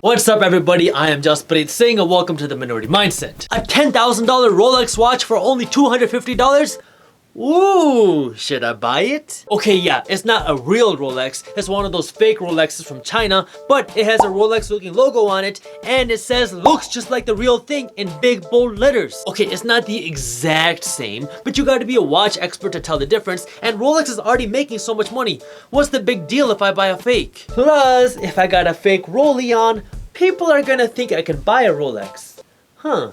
What's up everybody, I am Jasprit Singh and welcome to the Minority Mindset. A $10,000 Rolex watch for only $250? Ooh, should I buy it? Okay, yeah, it's not a real Rolex. It's one of those fake Rolexes from China, but it has a Rolex looking logo on it and it says looks just like the real thing in big bold letters. Okay, it's not the exact same, but you gotta be a watch expert to tell the difference, and Rolex is already making so much money. What's the big deal if I buy a fake? Plus, if I got a fake Rollie on, people are gonna think I can buy a Rolex. Huh.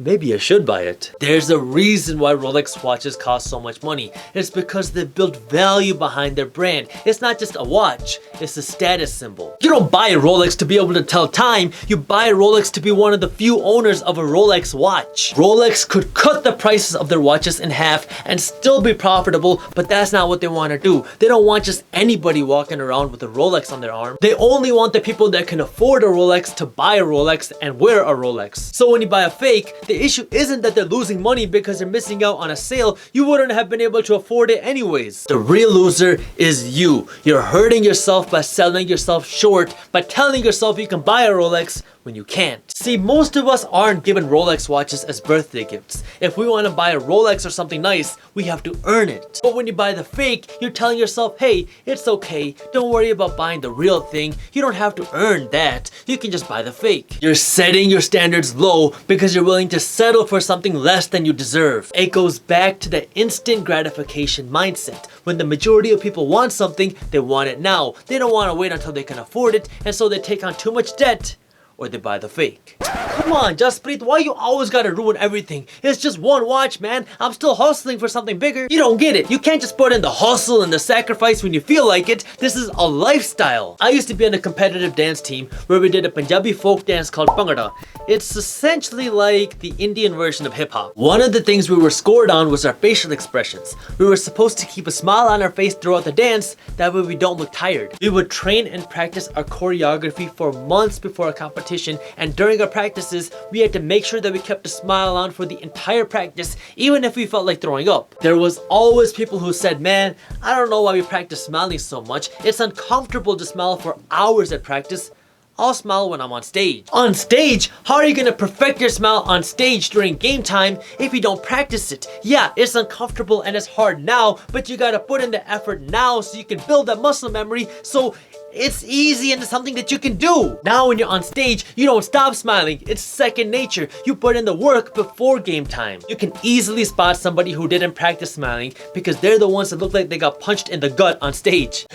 Maybe I should buy it. There's a reason why Rolex watches cost so much money. It's because they built value behind their brand. It's not just a watch, it's a status symbol. You don't buy a Rolex to be able to tell time, you buy a Rolex to be one of the few owners of a Rolex watch. Rolex could cut the prices of their watches in half and still be profitable, but that's not what they want to do. They don't want just anybody walking around with a Rolex on their arm. They only want the people that can afford a Rolex to buy a Rolex and wear a Rolex. So when you buy a fake, the issue isn't that they're losing money because they're missing out on a sale. You wouldn't have been able to afford it anyways. The real loser is you. You're hurting yourself by selling yourself short, by telling yourself you can buy a Rolex when you can't. See, most of us aren't given Rolex watches as birthday gifts. If we want to buy a Rolex or something nice, we have to earn it. But when you buy the fake, you're telling yourself, hey, it's okay. Don't worry about buying the real thing. You don't have to earn that. You can just buy the fake. You're setting your standards low because you're willing to settle for something less than you deserve. It goes back to the instant gratification mindset. When the majority of people want something, they want it now. They don't want to wait until they can afford it, and so they take on too much debt, or they buy the fake. Come on, Jasprit, why you always gotta ruin everything? It's just one watch, man. I'm still hustling for something bigger. You don't get it. You can't just put in the hustle and the sacrifice when you feel like it. This is a lifestyle. I used to be on a competitive dance team where we did a Punjabi folk dance called Bhangra. It's essentially like the Indian version of hip hop. One of the things we were scored on was our facial expressions. We were supposed to keep a smile on our face throughout the dance, that way we don't look tired. We would train and practice our choreography for months before a competition, and during our practices, we had to make sure that we kept a smile on for the entire practice, even if we felt like throwing up. There was always people who said, man, I don't know why we practice smiling so much. It's uncomfortable to smile for hours at practice. I'll smile when I'm on stage. On stage? How are you gonna perfect your smile on stage during game time if you don't practice it? Yeah, it's uncomfortable and it's hard now, but you gotta put in the effort now so you can build that muscle memory so it's easy and it's something that you can do. Now when you're on stage, you don't stop smiling. It's second nature. You put in the work before game time. You can easily spot somebody who didn't practice smiling because they're the ones that look like they got punched in the gut on stage.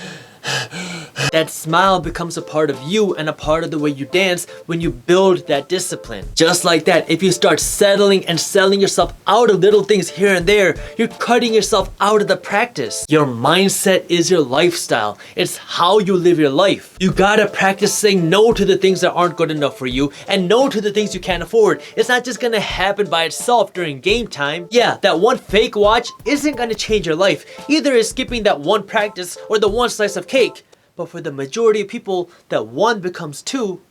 That smile becomes a part of you and a part of the way you dance when you build that discipline. Just like that, if you start settling and selling yourself out of little things here and there, you're cutting yourself out of the practice. Your mindset is your lifestyle. It's how you live your life. You gotta practice saying no to the things that aren't good enough for you and no to the things you can't afford. It's not just gonna happen by itself during game time. Yeah, that one fake watch isn't gonna change your life. Either it's skipping that one practice or the one slice of cake. But for the majority of people, that one becomes two,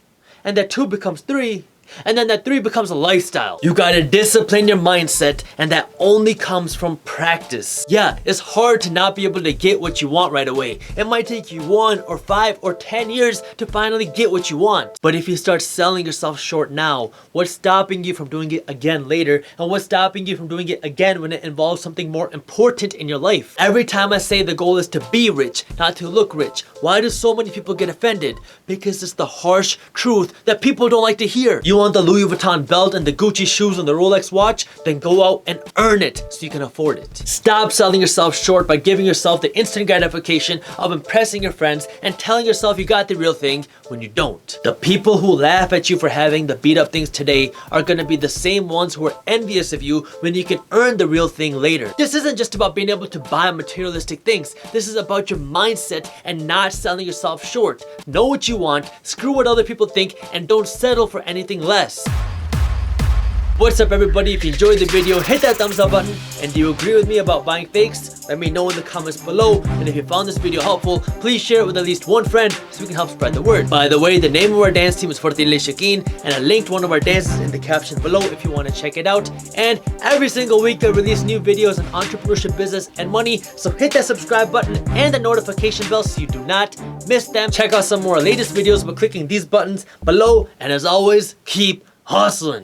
and that two becomes three, and then that three becomes a lifestyle. You gotta discipline your mindset, and that only comes from practice. Yeah, it's hard to not be able to get what you want right away. It might take you 1 or 5 or 10 years to finally get what you want. But if you start selling yourself short now, what's stopping you from doing it again later? And what's stopping you from doing it again when it involves something more important in your life? Every time I say the goal is to be rich, not to look rich, why do so many people get offended? Because it's the harsh truth that people don't like to hear. You want the Louis Vuitton belt and the Gucci shoes and the Rolex watch? Then go out and earn it so you can afford it. Stop selling yourself short by giving yourself the instant gratification of impressing your friends and telling yourself you got the real thing when you don't. The people who laugh at you for having the beat up things today are gonna be the same ones who are envious of you when you can earn the real thing later. This isn't just about being able to buy materialistic things. This is about your mindset and not selling yourself short. Know what you want, screw what other people think, and don't settle for anything less. What's up everybody? If you enjoyed the video, hit that thumbs up button. And do you agree with me about buying fakes? Let me know in the comments below. And if you found this video helpful, please share it with at least one friend so we can help spread the word. By the way, the name of our dance team is Fortile and I linked one of our dances in the caption below if you want to check it out. And every single week I release new videos on entrepreneurship, business, and money. So hit that subscribe button and the notification bell so you do not miss them. Check out some more latest videos by clicking these buttons below. And as always, keep hustling.